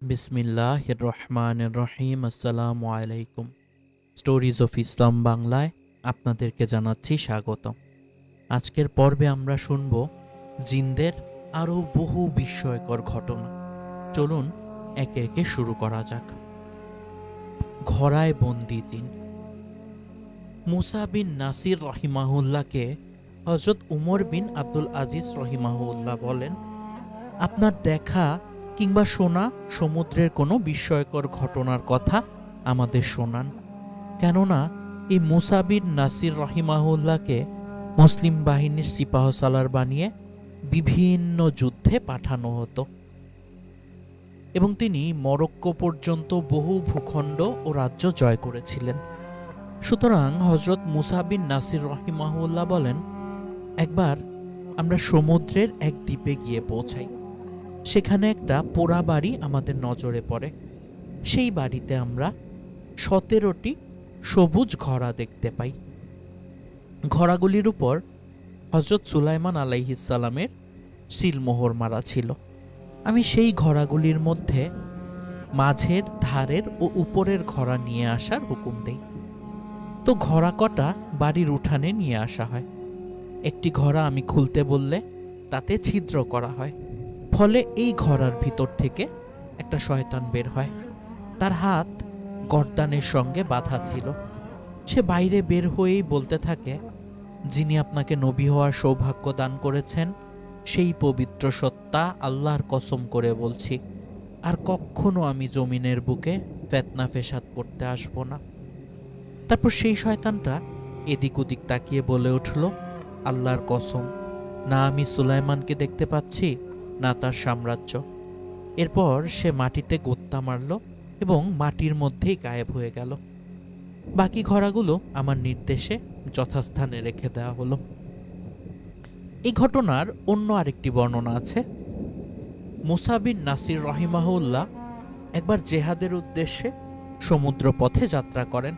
বিসমিল্লাহির রহমানির রহিম। আসসালামু আলাইকুম। স্টোরিজ অফ ইসলাম বাংলায় আপনাদেরকে জানাচ্ছি স্বাগত। আজকের পর্বে আমরা শুনব জিনদের আরও বহু বিস্ময়কর ঘটনা। চলুন একে একে শুরু করা যাক। ঘোড়ায় বন্দি জিন। মুসা বিন নাসির রহিমাহুল্লাহকে হজরত উমর বিন আব্দুল আজিজ রহিমাহুল্লাহ বলেন, আপনার দেখা কিংবা শোনা সমুদ্রের কোনো বিস্ময়কর ঘটনার কথা আমাদের শোনান। কেননা এই মুসা বিন নাসির রহিমাহুল্লাহকে মুসলিম বাহিনীর সিপাহসালার বানিয়ে বিভিন্ন যুদ্ধে পাঠানো হতো এবং তিনি মরক্কো পর্যন্ত বহু ভূখণ্ড ও রাজ্য জয় করেছিলেন। সুতরাং হজরত মুসা বিন নাসির রহিমাহুল্লাহ বলেন, একবার আমরা সমুদ্রের এক দ্বীপে গিয়ে পৌঁছাই। সেখানে একটা পোড়া বাড়ি আমাদের নজরে পড়ে। সেই বাড়িতে আমরা 17টি সবুজ ঘোড়া দেখতে পাই। ঘোড়াগুলির উপর হজরত সুলাইমান আলাইহিসসালামের সিলমোহর মারা ছিল। আমি সেই ঘোড়াগুলির মধ্যে মাঝের, ধারের ও উপরের ঘোড়া নিয়ে আসার হুকুম দেই। তো ঘোড়া কটা বাড়ির উঠানে নিয়ে আসা হয়। একটি ঘোড়া আমি খুলতে বললে তাতে ছিদ্র করা হয়। ফলে এই ঘোড়ার ভিতর থেকে একটা শয়তান বের হয়। তার হাত গর্দানের সঙ্গে বাঁধা ছিল। সে বাইরে বের হয়েই বলতে থাকে, যিনি আপনাকে নবী হওয়ার সৌভাগ্য দান করেছেন সেই পবিত্র সত্তা আল্লাহর কসম করে বলছি, আর কখনো আমি জমিনের বুকে ফেতনা ফেসাদ করতে আসব না। তারপর সেই শয়তানটা এদিক ওদিক তাকিয়ে বলে উঠল, আল্লাহর কসম, না আমি সুলাইমানকে দেখতে পাচ্ছি না তার সাম্রাজ্য। এরপর সে মাটিতে গোত্তা মারল এবং মাটির মধ্যেই গায়েব হয়ে গেল। বাকি ঘোড়াগুলো আমার নির্দেশে যথাস্থানে রেখে দেওয়া হলো। এই ঘটনার অন্য আরেকটি বর্ণনা আছে। মুসা বিন নাসির রহিমাহুল্লাহ একবার জেহাদের উদ্দেশ্যে সমুদ্র পথে যাত্রা করেন।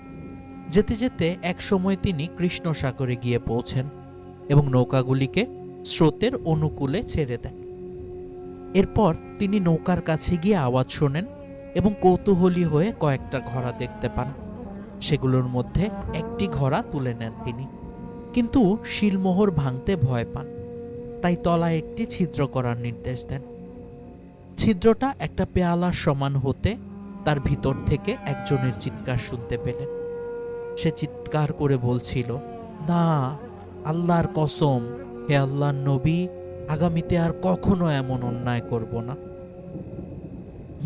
যেতে যেতে এক সময় তিনি কৃষ্ণ সাগরে গিয়ে পৌঁছেন এবং নৌকাগুলিকে স্রোতের অনুকূলে ছেড়ে দেন। এরপর তিনি নৌকার কাছে গিয়ে আওয়াজ শোনেন এবং কৌতূহলী হয়ে কয়েকটা ঘোড়া দেখতে পান। সেগুলোর মধ্যে একটি ঘোড়া তুলে নেন তিনি, কিন্তু শিলমোহর ভাঙতে ভয় পান, তাই তলায় একটি ছিদ্র করার নির্দেশ দেন। ছিদ্রটা একটা পেয়ালার সমান হতে তার ভিতর থেকে একজনের চিৎকার শুনতে পেলেন। সে চিৎকার করে বলছিল, না, আল্লাহর কসম, হে আল্লাহর নবী, আগামীতে আর কখনো এমন অন্যায় করব না।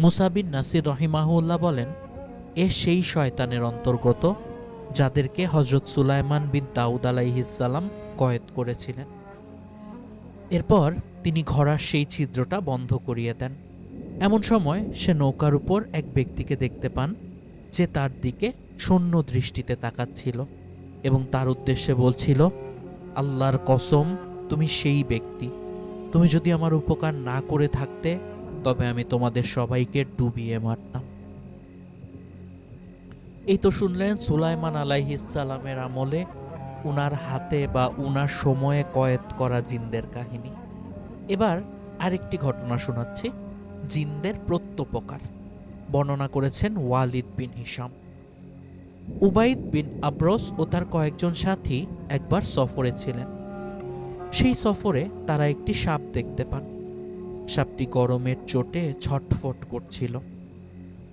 মুসা বিন নাসির রহিমাহুল্লাহ বলেন, এ সেই শয়তানের অন্তর্গত যাদেরকে হজরত সুলাইমান বিন দাউদ আলাইহিসসালাম কয়েদ করেছিলেন। এরপর তিনি ঘোড়ার সেই ছিদ্রটা বন্ধ করিয়ে দেন। এমন সময় সে নৌকার উপর এক ব্যক্তিকে দেখতে পান, যে তার দিকে শূন্য দৃষ্টিতে তাকাচ্ছিল এবং তার উদ্দেশ্যে বলছিল, আল্লাহর কসম, তুমি সেই ব্যক্তি। তুমি যদি আমার উপকার না করে থাকতে তবে আমি তোমাদের সবাইকে ডুবিয়ে মারতাম। এই তো শুনলেন সুলাইমান আলাইহিসসালামের আমলে উনার হাতে বা উনার সময়ে কয়েদ করা জিনদের কাহিনী। এবার আরেকটি ঘটনা শোনাচ্ছি, জিনদের প্রত্যুপকার। বর্ণনা করেছেন ওয়ালিদ বিন হিশাম। উবাইদ বিন আবরস ও তার কয়েকজন সাথী একবার সফরে ছিলেন। সেই সফরে তারা একটি সাপ দেখতে পান। সাপটি গরমের চোটে ছটফট করছিল।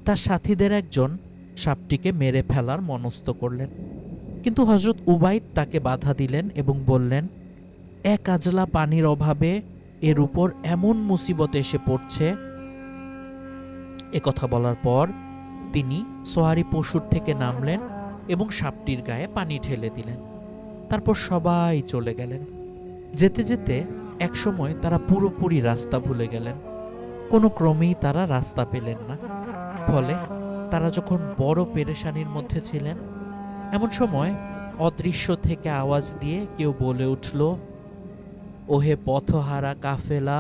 তার সাথীদের একজন সাপটিকে মেরে ফেলার মনস্থ করলেন, কিন্তু হযরত উবাইদ তাকে বাধা দিলেন এবং বললেন, এক আজলা পানির অভাবে এর উপর এমন মুসিবত এসে পড়ছে। কথা বলার পর তিনি সোয়ারি পশুর থেকে নামলেন এবং সাপটির গায়ে পানি ঢেলে দিলেন। তারপর সবাই চলে গেলেন। যেতে যেতে একসময় তারা পুরোপুরি রাস্তা ভুলে গেলেন। কোনো ক্রমেই তারা রাস্তা পেলেন না। ফলে তারা যখন বড় পেরেশানির মধ্যে ছিলেন, এমন সময় অদৃশ্য থেকে আওয়াজ দিয়ে কেউ বলে উঠল, ওহে পথহারা কাফেলা,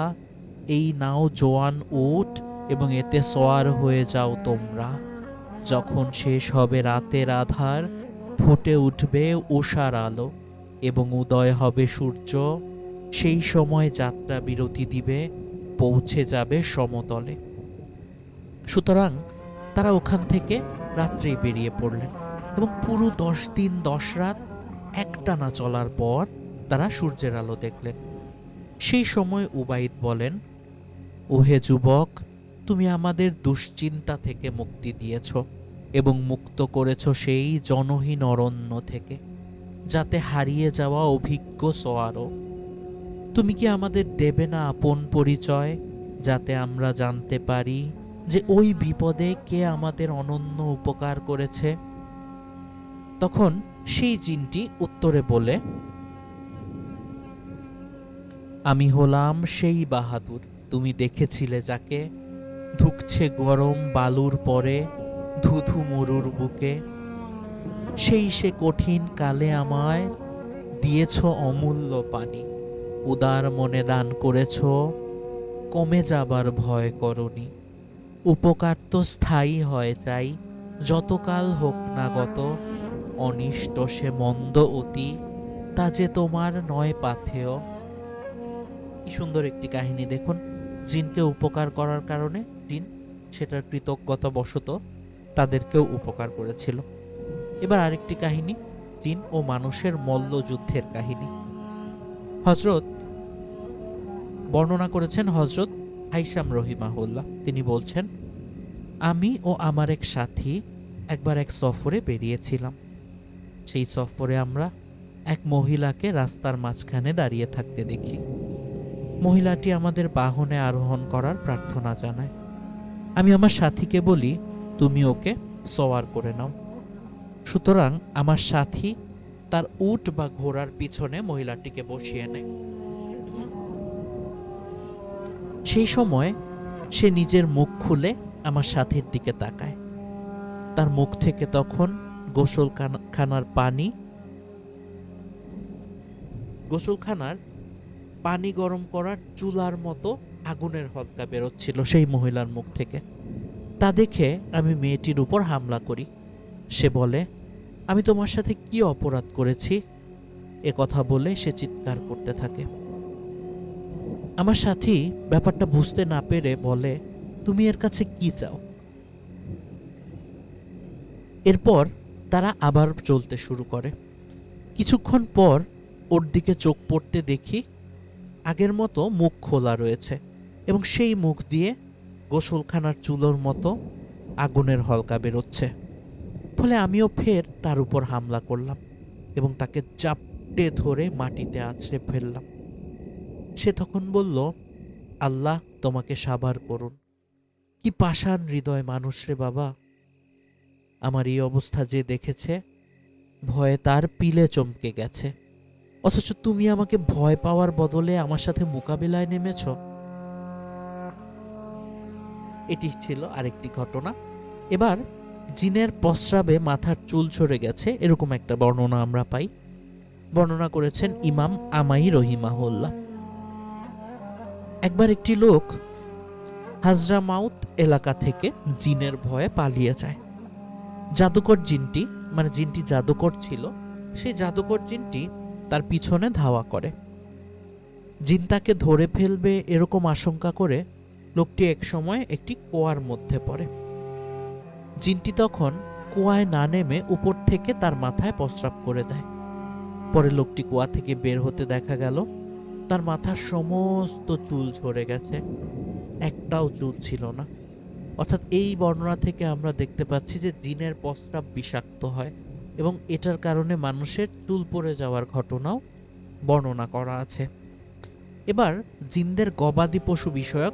এই নাও জোয়ান উট এবং এতে সওয়ার হয়ে যাও তোমরা। যখন শেষ হবে রাতের আধার, ফুটে উঠবে উষার আলো এবং উদয় হবে সূর্য, সেই সময় যাত্রা বিরতি দিবে, পৌঁছে যাবে সমতলে। সুতরাং তারা ওখান থেকে রাত্রেই বেরিয়ে পড়লেন এবং পুরো 10 দিন 10 রাত একটানা চলার পর তারা সূর্যের আলো দেখলেন। সেই সময় উবাইদ বলেন, ওহে যুবক, তুমি আমাদের দুশ্চিন্তা থেকে মুক্তি দিয়েছ এবং মুক্ত করেছ সেই জনহীন অরণ্য থেকে, যাতে হারিয়ে যাওয়া অভিজ্ঞ সোয়ারও। তুমি কি আমাদের দেবে না আপন পরিচয়, যাতে আমরা জানতে পারি যে ওই বিপদে কে আমাদের অনন্য উপকার করেছে? তখন সেই জিনটি উত্তরে বলে, আমি হলাম সেই বাহাদুর তুমি দেখেছিলে, যাকে ধুকছে গরম বালুর পরে ধুধু মরুর বুকে। সেই সে কঠিন কালে আমায় দিয়েছ অমূল্য পানি, উদার মনে দান করেছ, কমে যাবার ভয় করনি। উপকার তো স্থায়ী হয় চাই, যতকাল হোক না গত, অনিষ্ট সে মন্দ অতি, তা যে তোমার নয় পাথেয়। কি সুন্দর একটি কাহিনী দেখুন। জিনকে উপকার করার কারণে জিন সেটার কৃতজ্ঞতা বশত তাদেরকেও উপকার করেছিল। এবার আরেকটি কাহিনী, জিন ও মানুষের মল্লযুদ্ধের কাহিনী। বর্ণনা করেছেন হজরত হাইসাম রহিমাহুল্লাহ। তিনি বলছেন, আমি ও আমার এক সাথী একবার এক সফরে বেরিয়েছিলাম। সেই সফরে আমরা এক মহিলাকে রাস্তার মাঝখানে দাঁড়িয়ে থাকতে দেখি। মহিলাটি আমাদের বাহনে আরোহণ করার প্রার্থনা জানায়। আমি আমার সাথীকে বলি, তুমি ওকে সওয়ার করে নাও। সুতরাং আমার সাথী তার উট বা ঘোড়ার পিছনে মহিলাটিকে বসিয়ে নেয়। সেই সময় সে নিজের মুখ খুলে আমার সাথীর দিকে তাকায়। তার মুখ থেকে তখন গোসলখানার পানি গরম করার চুলার মতো আগুনের হলকা বেরোচ্ছিল সেই মহিলার মুখ থেকে। তা দেখে আমি মেয়েটির উপর হামলা করি। সে বলে, আমি তোমার সাথে কি অপরাধ করেছি? এ কথা বলে সে চিৎকার করতে থাকে। আমার সাথী ব্যাপারটা বুঝতে না পেরে বলে, তুমি এর কাছে কি চাও? এরপর তারা আবার চলতে শুরু করে। কিছুক্ষণ পর ওর দিকে চোখ পড়তে দেখি আগের মতো মুখ খোলা রয়েছে এবং সেই মুখ দিয়ে গোসলখানার চুলোর মতো আগুনের হলকা বেরোচ্ছে। ফলে আমিও ফের তার উপর হামলা করলাম এবং তাকে চাপটে ধরে মাটিতে আছড়ে ফেললাম। সে তখন বলল, আল্লাহ তোমাকে সাবার করুন। কি পাষাণ হৃদয় মানুষ রে বাবা! আমার এই অবস্থা যে দেখেছে, ভয়ে তার পিলে চমকে গেছে, অথচ তুমি আমাকে ভয় পাওয়ার বদলে আমার সাথে মোকাবিলায় নেমেছ। এটি ছিল আরেকটি ঘটনা। এবার জিনের প্রস্রাবে মাথার চুল ঝরে গেছে, এরকম একটা বর্ণনা আমরা পাই। বর্ণনা করেছেন ইমাম আমাই রহিমাহুল্লাহ। একবার একটি লোক হাজরামাউত এলাকা থেকে জিনের ভয়ে পালিয়ে যায়। জাদুকর জিনটি, মানে জিনটি জাদুকর ছিল, সেই জাদুকর জিনটি তার পিছনে ধাওয়া করে। জিন তাকে ধরে ফেলবে এরকম আশঙ্কা করে লোকটি একসময় একটি কুয়ার মধ্যে পড়ে। জিনটি তখন কুয়ায় না নেমে উপর থেকে তার মাথায় প্রস্রাব করে দেয়। পরে লোকটি কুয়া থেকে বের হতে দেখা গেল তার মাথার সমস্ত চুল ঝরে গেছে, একটাও চুল ছিল না। অর্থাৎ এই বর্ণনা থেকে আমরা দেখতে পাচ্ছি যে জিনের প্রস্রাব বিষাক্ত হয় এবং এটার কারণে মানুষের চুল পড়ে যাওয়ার ঘটনাও বর্ণনা করা আছে। এবার জিনদের গবাদি পশু বিষয়ক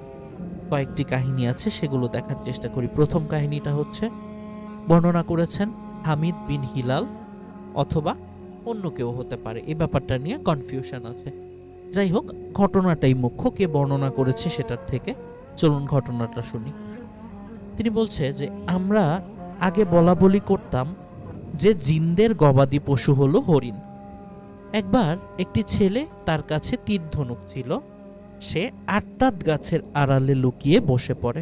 কয়েকটি কাহিনী আছে, সেগুলো দেখার চেষ্টা করি। প্রথম কাহিনীটা হচ্ছে, বর্ণনা করেছেন হামিদ বিন হিলাল, অথবা অন্য কেউ হতে পারে, এই ব্যাপারটা নিয়ে কনফিউশন আছে। যাই হোক, ঘটনাটাই মুখ্য, কে বর্ণনা করেছে সেটার থেকে চলুন ঘটনাটা শুনি। তিনি বলছে যে আমরা আগে বলা বলি করতাম যে জিনদের গবাদি পশু হলো হরিণ। একবার একটি ছেলে, তার কাছে তীর ধনুক ছিল, সে আটতাত গাছের আড়ালে লুকিয়ে বসে পড়ে।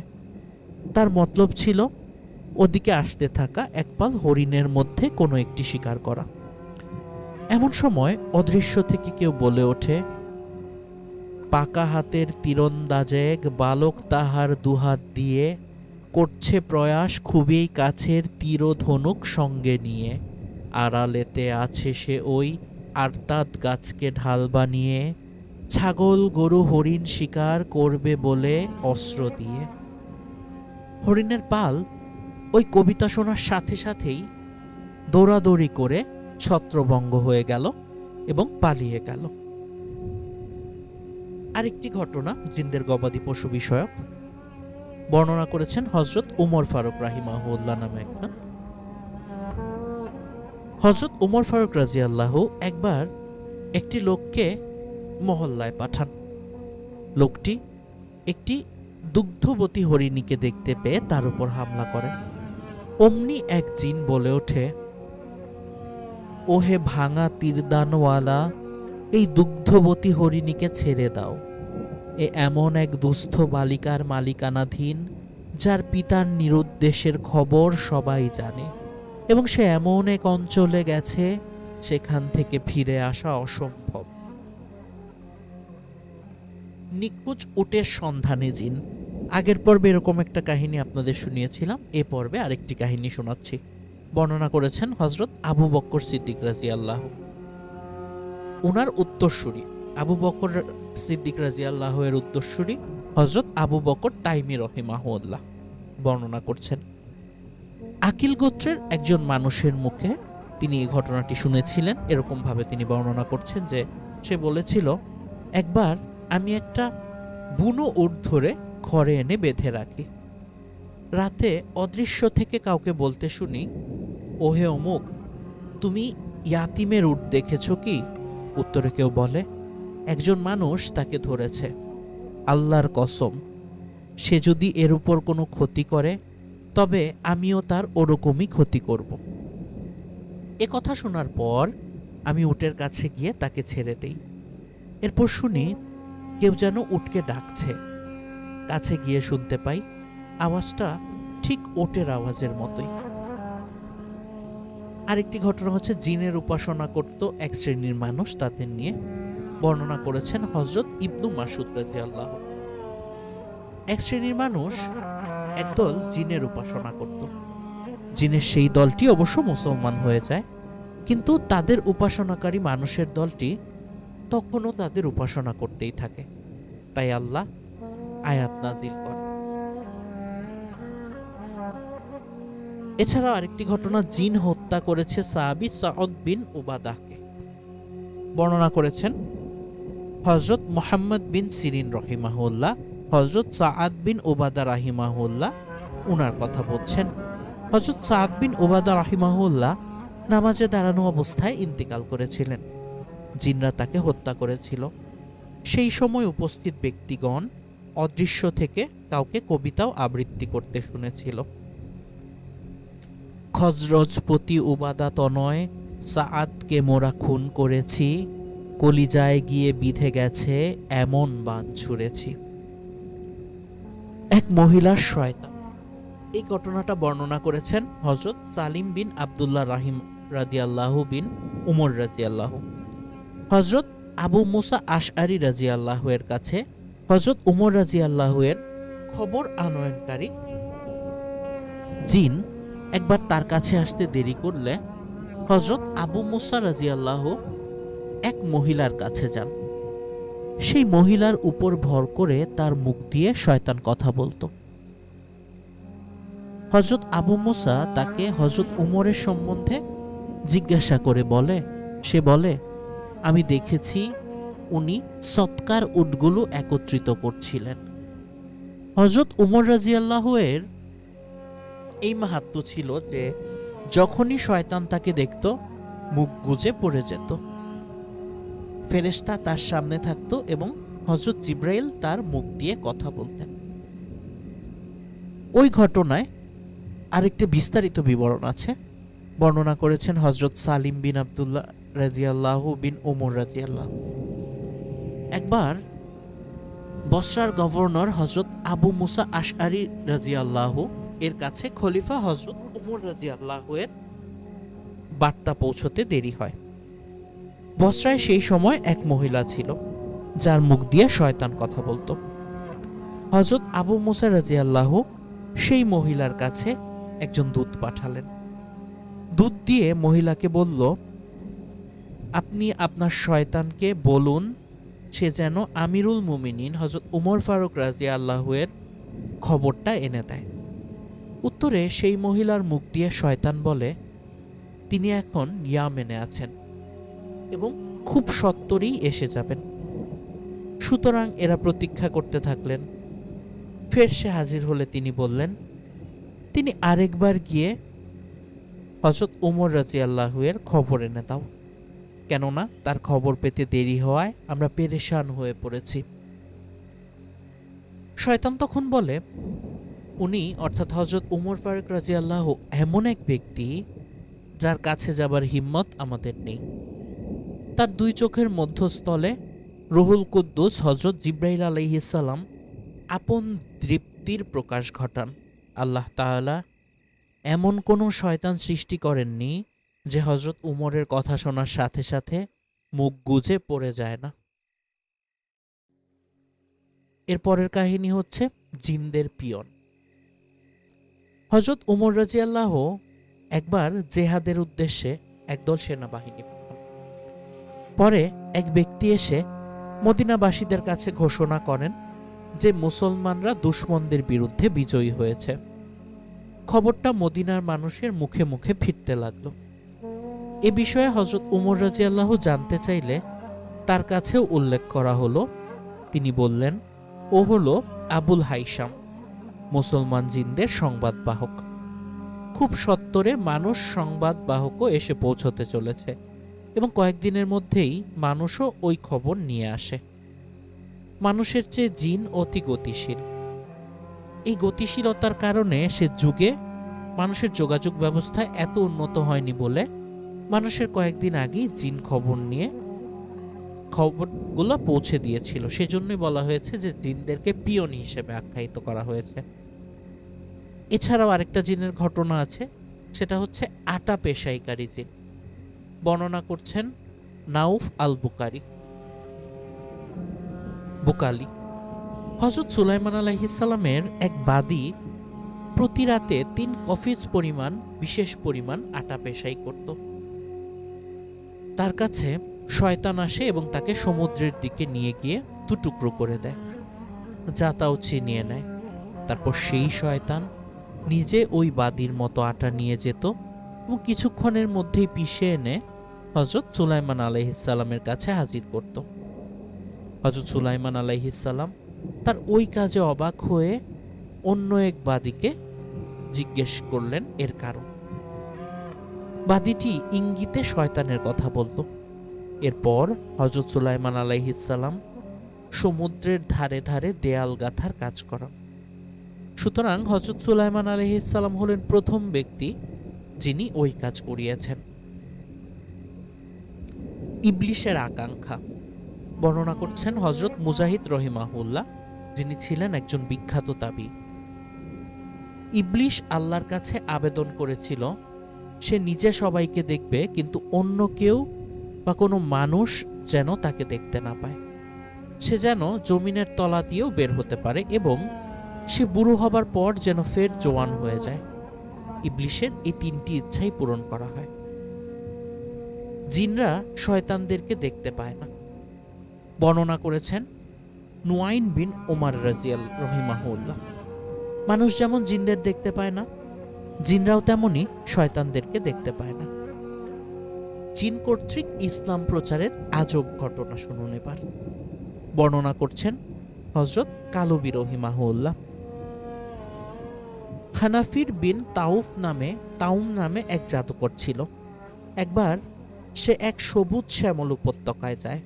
তার মতলব ছিল ওদিকে আসতে থাকা একপাল হরিণের মধ্যে কোনো একটি শিকার করা। এমন সময় অদৃশ্য থেকে কেউ বলে ওঠে, পাকা হাতের তীরন্দাজ এক বালক তাহার দুহাত দিয়ে করছে প্রয়াস খুবই কাছের তীর ধনুক সঙ্গে নিয়ে, আড়ালেতে আছে সে ওই আরতাদ গাছকে ঢাল বানিয়ে, ছাগল গরু হরিণ শিকার করবে বলে অস্ত্র দিয়ে। হরিণের পাল ওই কবিতা শোনার সাথে সাথেই দৌড়াদৌড়ি করে ছত্রভঙ্গ হয়ে গেল এবং পালিয়ে গেল। আরেকটি ঘটনা জিনদের গবাদি পশু বিষয়ক, বর্ণনা করেছেন হযরত উমর ফারুক রাহিমাহুল্লাহ নামে একজন। হযরত উমর ফারুক রাদিয়াল্লাহু একবার একটি লোককে মহল্লায় পাঠান। লোকটি একটি দুগ্ধবতী হরিণীকে দেখতে পেয়ে তার উপর হামলা করে। অমনি এক জিন বলে ওঠে, ওহে ভাঙা তীরদানওয়ালা, এই দুগ্ধবতী হরিণীকে ছেড়ে দাও। এ এমন এক দুস্থ বালিকার মালিকানাধীন, যার পিতার নিরুদ্দেশের খবর সবাই জানে, এবং সে এমন এক অঞ্চলে গেছে সেখান থেকে ফিরে আসা অসম্ভব। নিখোঁজ উটের সন্ধানে জিন। আগের পর্বে এরকম একটা কাহিনী আপনাদের শুনিয়েছিলাম, এ পর্বে আরেকটি কাহিনী শোনাচ্ছি। বর্ণনা করেছেন হযরত আবু বকর সিদ্দিক রাদিয়াল্লাহু। ওনার উত্তরসূরি আবু বকর সিদ্দিক রাদিয়াল্লাহু এর উত্তরসূরি হযরত আবু বকর তাইমি রাহিমাহুল্লাহ বর্ণনা করছেন। আকিল গোত্রের একজন মানুষের মুখে তিনি এই ঘটনাটি শুনেছিলেন। এরকম ভাবে তিনি বর্ণনা করছেন যে সে বলেছিল, একবার আমি একটা বুনো উট ধরে ঘরে এনে বেঁধে রাখি। রাতে অদৃশ্য থেকে কাউকে বলতে শুনি, ওহে অমুক, তুমি ইয়াতিমের উট দেখেছ কি? উত্তরে কেউ বলে, একজন মানুষ তাকে ধরেছে। আল্লাহর কসম, সে যদি এর উপর কোনো ক্ষতি করে তবে আমিও তার ওরকমই ক্ষতি করব। এ কথা শোনার পর আমি উটের কাছে গিয়ে তাকে ছেড়ে দেই। এরপর শুনি কেউ যেন উটকে ডাকছে। কাছে গিয়ে শুনতে পাই আওয়াজটা ঠিক ওটের আওয়াজের মতোই। আরেকটি ঘটনা হচ্ছে জিনের উপাসনা করত এক শ্রেণীর মানুষ, তাদের নিয়ে বর্ণনা করেছেন হযরত ইবনু মাসউদ রাদিয়াল্লাহু। এক শ্রেণীর মানুষ একদল জিনের উপাসনা করত। জিনের সেই দলটি অবশ্য মুসলমান হয়ে যায়, কিন্তু তাদের উপাসনাকারী মানুষের দলটি তখনও তাদের উপাসনা করতেই থাকে। তাই আল্লাহ আয়াত নাজিল করে। এছাড়াও আরেকটি ঘটনা, জিন হত্যা করেছে সাহাবী সাউদ বিন উবাদাহকে। বর্ণনা করেছেন হযরত মুহাম্মদ বিন সিরিন রাহিমাহুল্লাহ। হযরত সাআদ বিন উবাদা রাহিমাহুল্লাহ উনার কথা বলছেন। হযরত সাআদ বিন উবাদা রাহিমাহুল্লাহ নামাজে দাঁড়ানো অবস্থায় ইন্তিকাল করেছিলেন। জিনরা তাকে হত্যা করেছিল। সেই সময় উপস্থিত ব্যক্তিগণ অদৃশ্য থেকে কাউকে কবিতাও আবৃত্তি করতে শুনেছিল। খজরজপতি উবাদা তনয়, সাআদকে মোরা খুন করেছি, কলিজায় গিয়ে বিধে গেছে এমন বান ছুঁড়েছি। এক মহিলার শয়তান। এই ঘটনাটা বর্ণনা করেছেন হযরত সালিম বিন আব্দুল্লাহ রাহিম রাদিয়াল্লাহু বিন উমর রাদিয়াল্লাহু। হযরত আবু মুসা আশআরী রাদিয়াল্লাহু এর কাছে হযরত উমর রাদিয়াল্লাহু এর খবর আনয়নকারী জিন একবার তার কাছে আসতে দেরি করলে হযরত আবু মুসা রাদিয়াল্লাহু এক মহিলার কাছে যান। সেই মহিলার উপর ভর করে তার মুখ দিয়ে শয়তান কথা বলতো। হযরত আবু মুসা তাকে হযরত উমরের সম্বন্ধে জিজ্ঞাসা করে সে বলে, আমি দেখেছি উনি সৎকার উটগুলো একত্রিত করছিলেন। হযরত উমর রাদিয়াল্লাহু এর এই মাহাত্ম্য ছিল যে যখনই শয়তান তাকে দেখত মুখ গুজে পড়ে যেত। ফেরেশতা তার সামনে থাকত এবং হযরত জিবরাইল তার মুখ দিয়ে কথা বলতেন। ওই ঘটনায় আরেকটি বিস্তারিত বিবরণ আছে। বর্ণনা করেছেন হযরত সালিম বিন আব্দুল্লাহ রাদিয়াল্লাহু বিন উমর রাদিয়াল্লাহু। একবার বসরার গভর্নর হযরত আবু মুসা আশআরী রাদিয়াল্লাহু এর কাছে খলিফা হযরত উমর রাদিয়াল্লাহু এর বার্তা পৌঁছতে দেরি হয়। বসরায় সেই সময় এক মহিলা ছিল যার মুখ দিয়ে শয়তান কথা বলতো। হযরত আবু মুসা রাদিয়াল্লাহু সেই মহিলার কাছে একজন দূত পাঠালেন। দূত দিয়ে মহিলাকে বলল, আপনি আপনার শয়তানকে বলুন সে যেন আমিরুল মুমিনিন হযরত উমর ফারুক রাদিয়াল্লাহু এর খবরটা এনে দেয়। উত্তরে সেই মহিলার মুখ দিয়ে শয়তান বলে, তিনি এখন ইয়ামেনে আছেন এবং খুব সত্বরেই এসে যাবেন। সুতরাং এরা প্রতীক্ষা করতে থাকলেন। ফের সে হাজির হলে তিনি বললেন, তিনি আরেকবার গিয়ে হযরত উমর রাদিয়াল্লাহু এর খবর এনে দাও, কেননা তার খবর পেতে দেরি হওয়ায় আমরা পেরেশান হয়ে পড়েছি। শয়তান তখন বলে, উনি অর্থাৎ হযরত উমর ফারুক রাদিয়াল্লাহু এমন এক ব্যক্তি যার কাছে যাবার হিম্মত আমাদের নেই। তার দুই চোখের মধ্যস্থলে রুহুল কুদ্দুস হযরত জিবরাইল আলাইহিস সালাম আপন তৃপ্তির প্রকাশ ঘটান। আল্লাহ তাআলা এমন কোনো শয়তান সৃষ্টি করেননি যে হযরত উমরের কথা শোনার সাথে সাথে মুখ গুজে পড়ে যায় না। এর পরের কাহিনী হচ্ছে জিনদের পিয়ন। হযরত উমর রাদিয়াল্লাহু একবার জেহাদের উদ্দেশ্যে একদল সেনাবাহিনী পাঠান। পরে এক ব্যক্তি এসে মদিনাবাসীদের কাছে ঘোষণা করেন যে মুসলমানরা দুশমনদের বিরুদ্ধে বিজয়ী হয়েছে। খবরটা মদিনার মানুষের মুখে মুখে ফিরতে লাগলো। এ বিষয়ে হযরত উমর রাদিয়াল্লাহু জানতে চাইলে তার কাছেও উল্লেখ করা হলো। তিনি বললেন, ও হলো আবুল হাইসাম, মুসলমান জিনদের সংবাদবাহক। খুব সত্বরে মানুষ সংবাদবাহকও এসে পৌঁছতে চলেছে এবং কয়েকদিনের মধ্যেই মানুষও ওই খবর নিয়ে আসে। মানুষের চেয়ে জিন অতি গতিশীল। এই গতিশীলতার কারণে সে যুগে মানুষের যোগাযোগ ব্যবস্থা এত উন্নত হয়নি বলে মানুষের কয়েকদিন আগেই জিন খবর নিয়ে খবরগুলো পৌঁছে দিয়েছিল। সেজন্যই বলা হয়েছে যে জিনদেরকে পিয়ন হিসেবে আখ্যায়িত করা হয়েছে। এছাড়াও আরেকটা জিনের ঘটনা আছে, সেটা হচ্ছে আটা পেশাইকারী জিন। বর্ণনা করছেন নাউফ আল বুকালি। হযরত সুলাইমান আলাইহিস সালামের এক বাদী প্রতি রাতে 3 কফিজ পরিমাণ বিশেষ পরিমাণ আটা পেশাই করত। তার কাছে শয়তান আসে এবং তাকে সমুদ্রের দিকে নিয়ে গিয়ে 2 টুকরো করে দেয়, যা তাও ছিনিয়ে নেয়। তারপর সেই শয়তান নিজে ওই বাদীর মতো আটা নিয়ে যেত এবং কিছুক্ষণের মধ্যেই পিষে এনে হযরত সুলাইমান আলাইহিস সালামের কাছে হাজির করত। হযরত সুলাইমান আলাইহিস সালাম তার ওই কাজে অবাক হয়ে অন্য এক বাদীকে জিজ্ঞেস করলেন এর কারণ। বাদীটি ইঙ্গিতে শয়তানের কথা বলল। এরপর হযরত সুলাইমান আলাইহিস সালাম সমুদ্রের ধারে ধারে দেয়াল গাঁথার কাজ করান। সুতরাং হযরত সুলাইমান আলাইহিস সালাম হলেন প্রথম ব্যক্তি যিনি ওই কাজ করিয়েছেন। ইবলিশের আকাঙ্ক্ষা বর্ণনা করছেন হযরত মুজাহিদ রহিমাহুল্লাহ, যিনি ছিলেন একজন বিখ্যাত তাবী। ইবলিশ আল্লাহর কাছে আবেদন করেছিল সে নিজে সবাইকে দেখবে, কিন্তু অন্য কেউ বা কোনো মানুষ যেন তাকে দেখতে না পায়। সে যেন জমিনের তলা দিয়েও বের হতে পারে এবং সে বুড়ো হবার পর যেন ফের জোয়ান হয়ে যায়। ইবলিশের এই 3টি ইচ্ছাই পূরণ করা হয়। জিনরা শয়তানদেরকে দেখতে পায় না। বর্ণনা করেছেন নুআইন বিন ওমর রাদিয়াল্লাহু। মানুষ যেমন জিনদের দেখতে পায় না, জিনরাও তেমনি শয়তানদেরকে দেখতে পায় না। জিন কর্তৃক ইসলাম প্রচারের আজব ঘটনা শুনুন এবার। বর্ণনা করছেন হযরত কালবী রহিমাহুল্লাহ। হানাফির বিন তাউম নামে এক জাদুকর ছিল। একবার সে এক সবুজ শ্যামল উপত্যকায় যায়।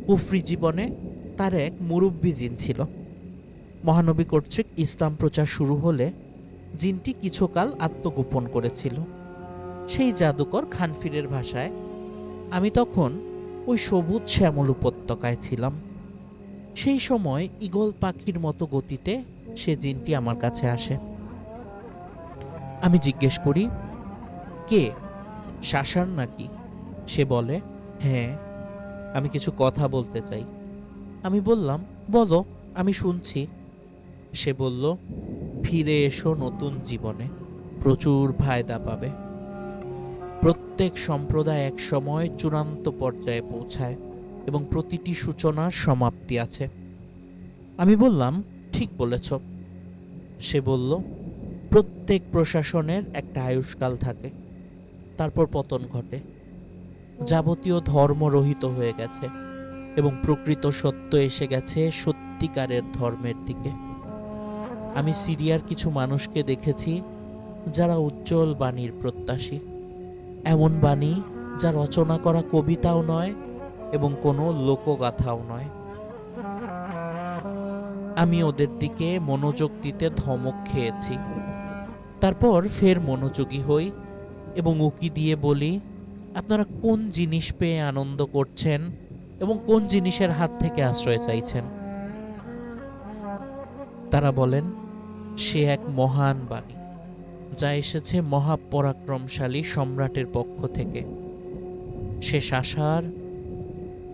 কুফরি জীবনে তার এক মুরব্বী জিন ছিল। মহানবী কর্তৃক ইসলাম প্রচার শুরু হলে জিনটি কিছুকাল আত্মগোপন করেছিল। সেই জাদুকর খানফিরের ভাষায়, আমি তখন ওই সবুজ শ্যামল উপত্যকায় ছিলাম। সেই সময় ঈগল পাখির মতো গতিতে সে জিনটি আমার কাছে আসে। আমি জিজ্ঞেস করি, কে, শাসান নাকি? সে বলে, হ্যাঁ, আমি কিছু কথা বলতে চাই। আমি বললাম, বলো, আমি শুনছি। সে বলল, ফিরে এসো নতুন জীবনে, প্রচুর ফায়দা পাবে। প্রত্যেক সম্প্রদায় এক সময় চূড়ান্ত পর্যায়ে পৌঁছায় এবং প্রতিটি সূচনার সমাপ্তি আছে। আমি বললাম, ঠিক বলেছ। সে বলল, প্রত্যেক প্রশাসনের একটা আয়ুষ্কাল থাকে, তারপর পতন ঘটে। যাবতীয় ধর্ম রহিত হয়ে গেছে এবং প্রকৃত সত্য এসে গেছে সত্যিকারের ধর্মের দিকে। আমি সিরিয়ার কিছু মানুষকে দেখেছি যারা উজ্জ্বল বাণীর প্রত্যাশী, এমন বাণী যা রচনা করা কবিতাও নয় এবং কোনো লোকগাথাও নয়। আমি ওদের দিকে মনোযোগ দিতে ধমক খেয়েছি, তারপর ফের মনোযোগী হই এবং উকি দিয়ে বলি, আপনারা কোন জিনিস পেয়ে আনন্দ করছেন এবং কোন জিনিসের হাত থেকে আশ্রয় চাইছেন? তারা বলেন, সে এক মহান বাণী যা এসেছে মহাপরাক্রমশালী সম্রাটের পক্ষ থেকে। শেষ আশার,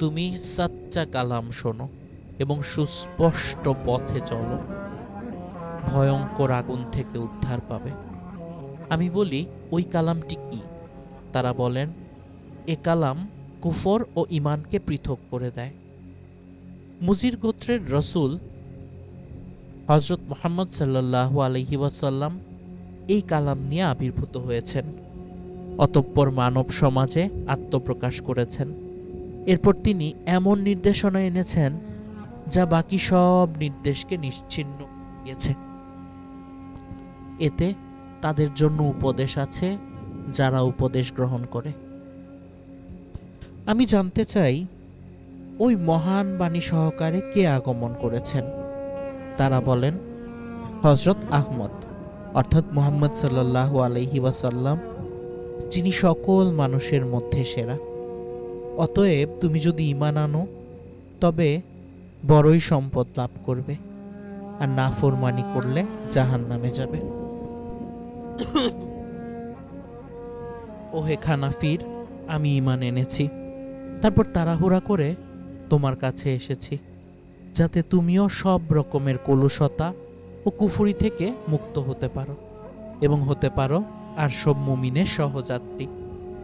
তুমি সাচ্চা কালাম শোনো এবং সুস্পষ্ট পথে চলো, ভয়ঙ্কর আগুন থেকে উদ্ধার পাবে। আমি বলি, ওই কালামটি কি? তারা বলেন, এ কালাম কুফর ও ঈমানকে পৃথক করে দেয়। মুজির গোত্রের রসূল হযরত মুহাম্মদ সাল্লাল্লাহু আলাইহি ওয়াসাল্লাম এই কালাম নিয়ে আবির্ভূত হয়েছেন, অতঃপর মানব সমাজে আত্মপ্রকাশ করেছেন। এরপর তিনি এমন নির্দেশনা এনেছেন যা বাকি সব নির্দেশকে নিশ্চিহ্ন দিয়েছে। এতে তাদের জন্য উপদেশ আছে যারা উপদেশ গ্রহণ করে। আমি জানতে চাই, ওই মহান বাণী সহকারে কে আগমন করেছেন? তারা বলেন, হযরত আহমদ, অর্থাৎ মুহাম্মদ সাল্লাল্লাহু আলাইহি ওয়াসাল্লাম, যিনি সকল মানুষের মধ্যে সেরা। অতএব তুমি যদি ঈমান আনো তবে বড়ই সম্পদ লাভ করবে, আর নাফরমানি করলে জাহান্নামে যাবে। ওহে খানাফির, আমি ঈমান এনেছি, তারপর তাড়াহুড়া করে তোমার কাছে এসেছি যাতে তুমিও সব রকমের কলুষতা ও কুফরি থেকে মুক্ত হতে পারো এবং হতে পারো আর সব মুমিনের সহযাত্রী,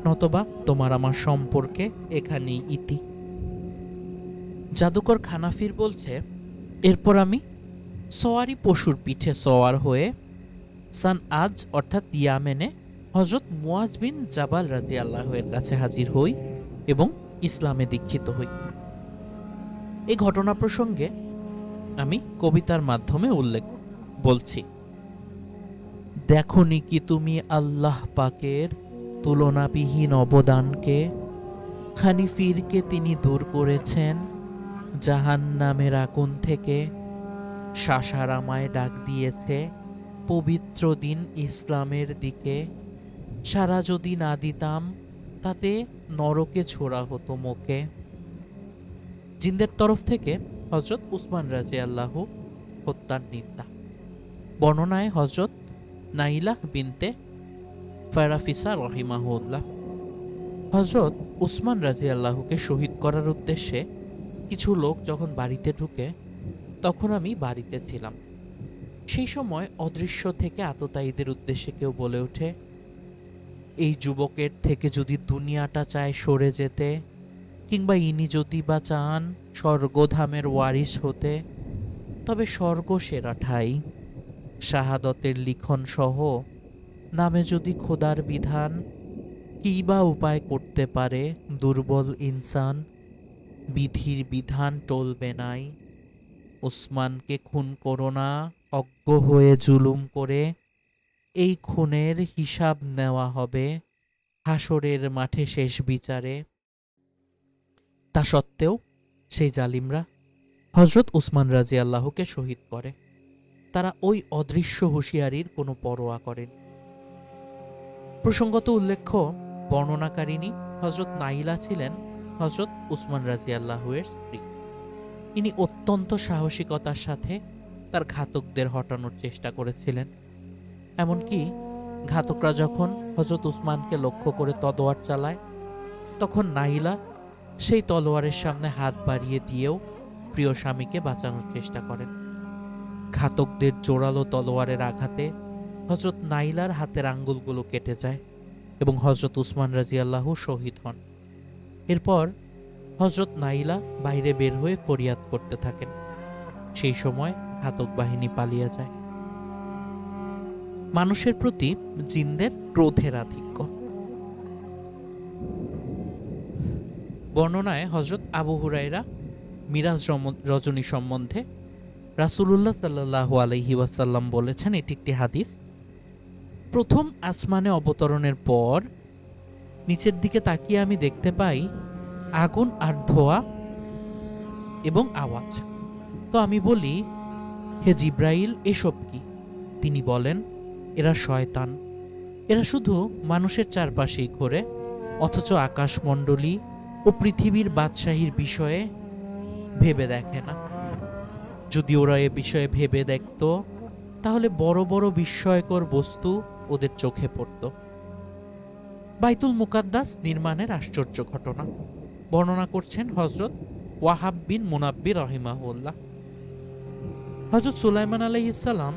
নতবা তোমার আমার সম্পর্কে এখানেই ইতি। জাদুকর খানাফির বলছে, এরপর আমি সওয়ারি পশুর পিঠে সওয়ার হয়ে সান আজ অর্থাৎ ইয়ামেনে হযরত মুয়াজ বিন জাবাল রাদিয়াল্লাহু এর কাছে হাজির হই এবং ইসলামে দীক্ষিত হই। এই ঘটনা প্রসঙ্গে আমি কবিতার মাধ্যমে উল্লেখ বলছি। দেখনি কি তুমি আল্লাহ পাকের তুলনাবিহীন অবদানকে? খানিফিরকে তিনি দূর করেছেন জাহান্নামের আগুন থেকে। শাসারামায় ডাক দিয়েছে পবিত্র দিন ইসলামের দিকে। সারা যদি না দিতাম তাতে নরকে ছোড়া হতো মোকে। জিন্দের তরফ থেকে হযরত উসমান রাদিয়াল্লাহু হত্যার নিন্দা। বর্ণনায় হযরত নাইলা বিনতে ফারাফিসা রহিমাহুল্লাহ। হযরত উসমান রাদিয়াল্লাহুকে শহীদ করার উদ্দেশ্যে কিছু লোক যখন বাড়িতে ঢুকে, তখন আমি বাড়িতে ছিলাম। সেই সময় অদৃশ্য থেকে আততায়ীদের উদ্দেশ্যে কেউ বলে ওঠে, এই যুবকের থেকে যদি দুনিয়াটা চায় সরে যেতে, কিংবা ইনি যদি বা চান স্বর্গধামের ওয়ারিস হতে, তবে স্বর্গ সেরা ঠাই। শাহাদতের লিখন সহ নামে যদি খোদার বিধান, কী বা উপায় করতে পারে দুর্বল ইনসান। বিধির বিধান টলবে নাই, উসমানকে খুন করো না অজ্ঞ হয়ে জুলুম করে। এই খুনের হিসাব নেওয়া হবে হাসরের মাঠে শেষ বিচারে। তা সত্ত্বেও সেই জালিমরা হযরত উসমান রাদিয়াল্লাহুকে শহীদ করে। তারা ওই অদৃশ্য হুঁশিয়ারির কোনো পরোয়া করেন। প্রসঙ্গত উল্লেখ্য, বর্ণনাকারিণী হযরত নাইলা ছিলেন হযরত উসমান রাদিয়াল্লাহু এর স্ত্রী। ইনি অত্যন্ত সাহসিকতার সাথে তার ঘাতকদের হটানোর চেষ্টা করেছিলেন। এমনকি ঘাতকরা যখন হযরত উসমানকে লক্ষ্য করে তলোয়ার চালায়, তখন নাইলা সেই তলোয়ারের সামনে হাত বাড়িয়ে দিয়েও প্রিয় স্বামীকে বাঁচানোর চেষ্টা করেন। ঘাতকদের জোরালো তলোয়ারের আঘাতে হযরত নাইলার হাতের আঙ্গুলগুলো কেটে যায় এবং হযরত উসমান রাদিয়াল্লাহু শহীদ হন। এরপর হযরত নাইলা বাইরে বের হয়ে ফরিয়াদ করতে থাকেন। সেই সময় ঘাতক বাহিনী পালিয়ে যায়। মানুষের প্রতি জিনদের ক্রোধের আধিক্য। বর্ণনায় হযরত আবু হুরায়রা মিরাজ রজনী সম্বন্ধে রাসূলুল্লাহ সাল্লাল্লাহু আলাইহি ওয়াসাল্লাম বলেছেন, এটি একটি হাদিস, প্রথম আসমানে অবতরণের পর নিচের দিকে তাকিয়ে আমি দেখতে পাই আগুন আর ধোঁয়া এবং আওয়াজ। তো আমি বলি, হে জিব্রাইল, এসব কি? তিনি বলেন, এরা শয়তান। এরা শুধু মানুষের চারপাশেই ঘোরে, অথচ আকাশমণ্ডলী ও পৃথিবীর বাদশাহীর বিষয়ে ভেবে দেখে না। যদি ওরা এ বিষয়ে ভেবে দেখত তাহলে বড় বড় বিস্ময়কর বস্তু ওদের চোখে পড়ত। বাইতুল মুকাদ্দাস নির্মাণের আশ্চর্য ঘটনা বর্ণনা করছেন হযরত ওয়াহাব বিন মুনাব্বির রাহিমাহুল্লাহ। হযরত সুলাইমান আলাইহিস সালাম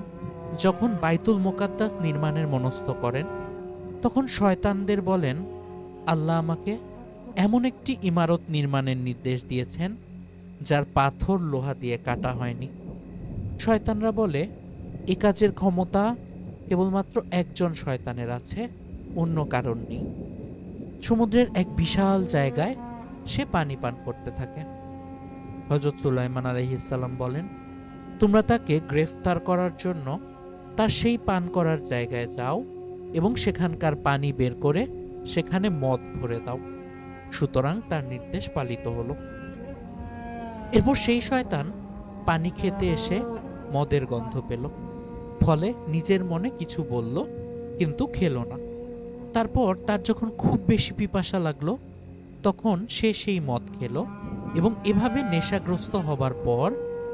যখন বাইতুল মুকাদ্দাস নির্মাণের মনস্থ করেন, তখন শয়তানদের বলেন, আল্লাহ আমাকে এমন একটি ইমারত নির্মাণের নির্দেশ দিয়েছেন যার পাথর লোহা দিয়ে কাটা হয়নি। শয়তানরা বলে, এ কাজের ক্ষমতা কেবলমাত্র একজন শয়তানের আছে, অন্য কারণ নেই। সমুদ্রের এক বিশাল জায়গায় সে পানি পান করতে থাকে। হযরত সুলাইমান আলাইহিস সালাম বলেন, তোমরা তাকে গ্রেফতার করার জন্য তার সেই পান করার জায়গায় যাও এবং সেখানকার পানি বের করে সেখানে মদ ভরে দাও। সুতরাং তার নির্দেশ পালিত হলো। এরপর সেই শয়তান পানি খেতে এসে মদের গন্ধ পেল, ফলে নিজের মনে কিছু বলল, কিন্তু খেল না। তারপর তার যখন খুব বেশি পিপাসা লাগলো, তখন সে সেই মদ খেল এবং এভাবে নেশাগ্রস্ত হবার পর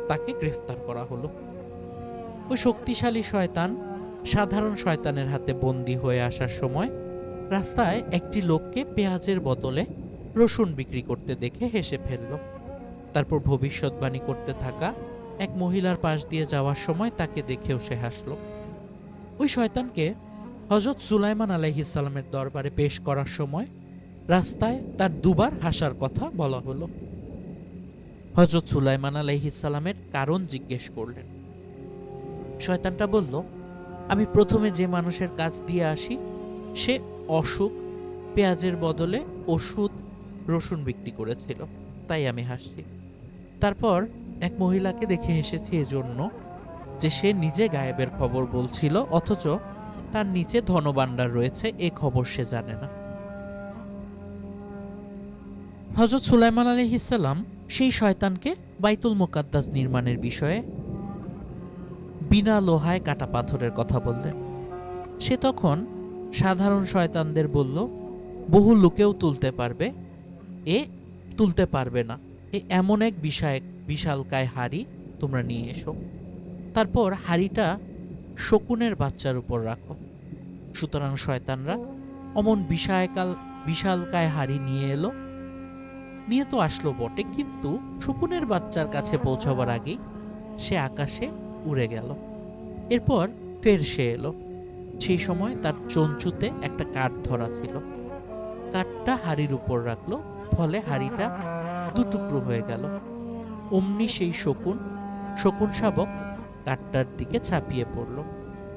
তাকে গ্রেফতার করা হলো। ওই শক্তিশালী শয়তান সাধারণ শয়তানের হাতে বন্দী হয়ে আসার সময় রাস্তায় একটি লোককে পেঁয়াজের বদলে রসুন বিক্রি করতে দেখে হেসে ফেলল। তারপর ভবিষ্যৎবাণী করতে থাকা এক মহিলার পাশ দিয়ে যাওয়ার সময় তাকে দেখেও সে হাসল। ওই শয়তানকে হযরত সুলাইমান আলাইহিস সালামের দরবারে পেশ করার সময় রাস্তায় তার দুবার হাসার কথা বলা হলো। হযরত সুলাইমান আলাইহিস সালামের কারণ জিজ্ঞেস করলেন। শয়তানটা বলল, আমি প্রথমে যে মানুষের কাজ দিয়ে আসি সে অসুখ পেঁয়াজের বদলে ওষুধ রসুন বিক্রি করেছিল, তাই আমি হাসছি। তারপর এক মহিলাকে দেখে হেসেছি এজন্য যে সে নিজে গায়েবের খবর বলছিল, অথচ তার নিচে ধনভাণ্ডার রয়েছে এ খবর সে জানে না। হযরত সুলাইমান আলাইহিস সালাম সেই শয়তানকে বাইতুল মুকাদ্দাস নির্মাণের বিষয়ে বিনা লোহায় কাটা পাথরের কথা বললেন। সে তখন সাধারণ শয়তানদের বলল, বহু লোকেও তুলতে পারবে, এ তুলতে পারবে না। এ এমন এক বিশালকায় হাড়ি, তোমরা নিয়ে এসো। তারপর হাড়িটা শকুনের বাচ্চার উপর রাখো। সুতরাং শয়তানরা অমন বিশালকায় হাড়ি নিয়ে এলো। নিয়ে তো আসলো বটে, কিন্তু শকুনের বাচ্চার কাছে পৌঁছাবার আগেই সে আকাশে উড়ে গেল। এরপর ফের সে এলো। সেই সময় তার চঞ্চুতে একটা কাঠ ধরা ছিল। কাঠটা হাড়ির উপর রাখলো, ফলে হাড়িটা দুটুকরো হয়ে গেল। অমনি সেই শকুন শাবক কাঠটার দিকে ছাপিয়ে পড়ল,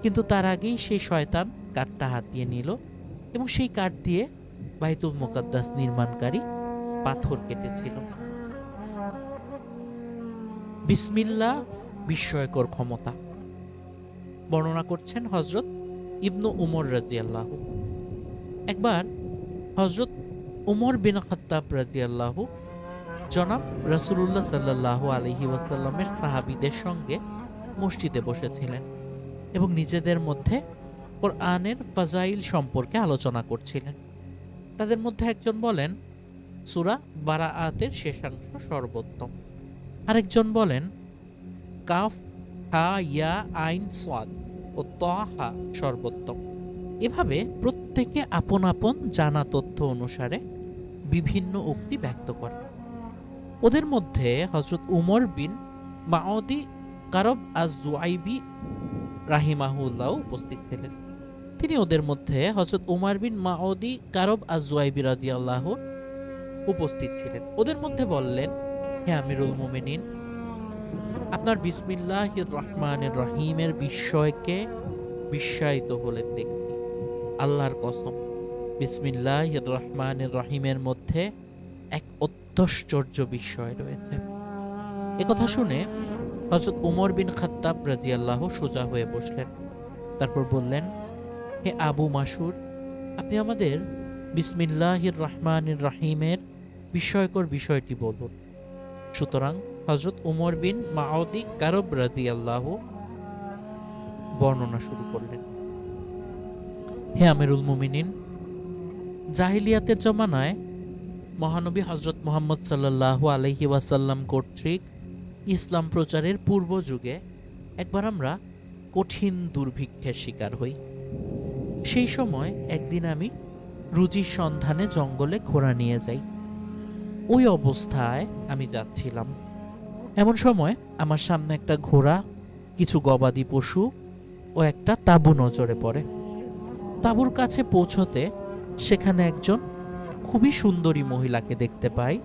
কিন্তু তার আগেই সেই শয়তান কাঠটা হাতিয়ে নিল এবং সেই কাঠ দিয়ে বাইতুল মুকাদ্দাস নির্মাণকারী পাথর কেটেছিল। বিসমিল্লাহ বিস্ময়কর ক্ষমতা বর্ণনা করছেন হযরত ইবনু উমর রাদিয়াল্লাহু। একবার হযরত উমর বিন খাত্তাব রাদিয়াল্লাহু জনাব রাসূলুল্লাহ সাল্লাল্লাহু আলাইহি ওয়াসাল্লামের সাহাবীদের সঙ্গে মসজিদে বসেছিলেন এবং নিজেদের মধ্যে কোরআনের ফাজাইল সম্পর্কে আলোচনা করছিলেন। তাদের মধ্যে একজন বলেন, সূরা বারাআতের শেষাংশ সর্বোত্তম। আরেকজন বলেন, কাফ হা ইয়া আইন সাদ ও তাহা সর্বোত্তম। এভাবে প্রত্যেকে আপন আপন জানা তথ্য অনুসারে বিভিন্ন উক্তি ব্যক্ত করে। ওদের মধ্যে হযরত উমর বিন মাউদি কারব আজ জুআইবি রাহিমাহুল্লাহ উপস্থিত ছিলেন। তিনি ওদের মধ্যে হযরত উমার বিন মাউদি কারব আজ জুআইবি রাদিয়াল্লাহু উপস্থিত ছিলেন। ওদের মধ্যে বললেন, হে আমিরুল মুমিনিন, আপনার বিসমিল্লাহির রহমানির রহিমের বিস্ময়কে বিস্ময়িত হলেন দেখি। আল্লাহর কসম, বিসমিল্লাহির রহমানির রহিমের মধ্যে এক অত্যাশ্চর্য বিস্ময় রয়েছে। একথা শুনে হযরত উমর বিন খাত্তাব রাদিয়াল্লাহু সোজা হয়ে বসলেন। তারপর বললেন, হে আবু মাসুর, আপনি আমাদের বিসমিল্লাহির রহমানির রহিমের বিস্ময়কর বিষয়টি বলুন। সুতরাং হযরত উমর বিন মাউদি কারব রাদিয়াল্লাহু বর্ণনা শুরু করলেন। হে আমিরুল মুমিনিন, জাহিলিয়াতের জমানায় মহানবী হযরত মুহাম্মদ সাল্লাল্লাহু আলাইহি ওয়াসাল্লাম কর্তৃক ইসলাম প্রচারের পূর্ব যুগে একবার আমরা কঠিন দুর্ভিক্ষের শিকার হই। সেই সময় একদিন আমি রুজির সন্ধানে জঙ্গলে ঘোড়া নিয়ে যাই। ওই অবস্থায় আমি যাচ্ছিলাম। এমন সময় আমার সামনে একটা ঘোড়া, কিছু গবাদি পশু ও একটা তাঁবু নজরে পড়ে। তাঁবুর কাছে পৌঁছতে সেখানে একজন খুবই সুন্দরী মহিলাকে দেখতে পাই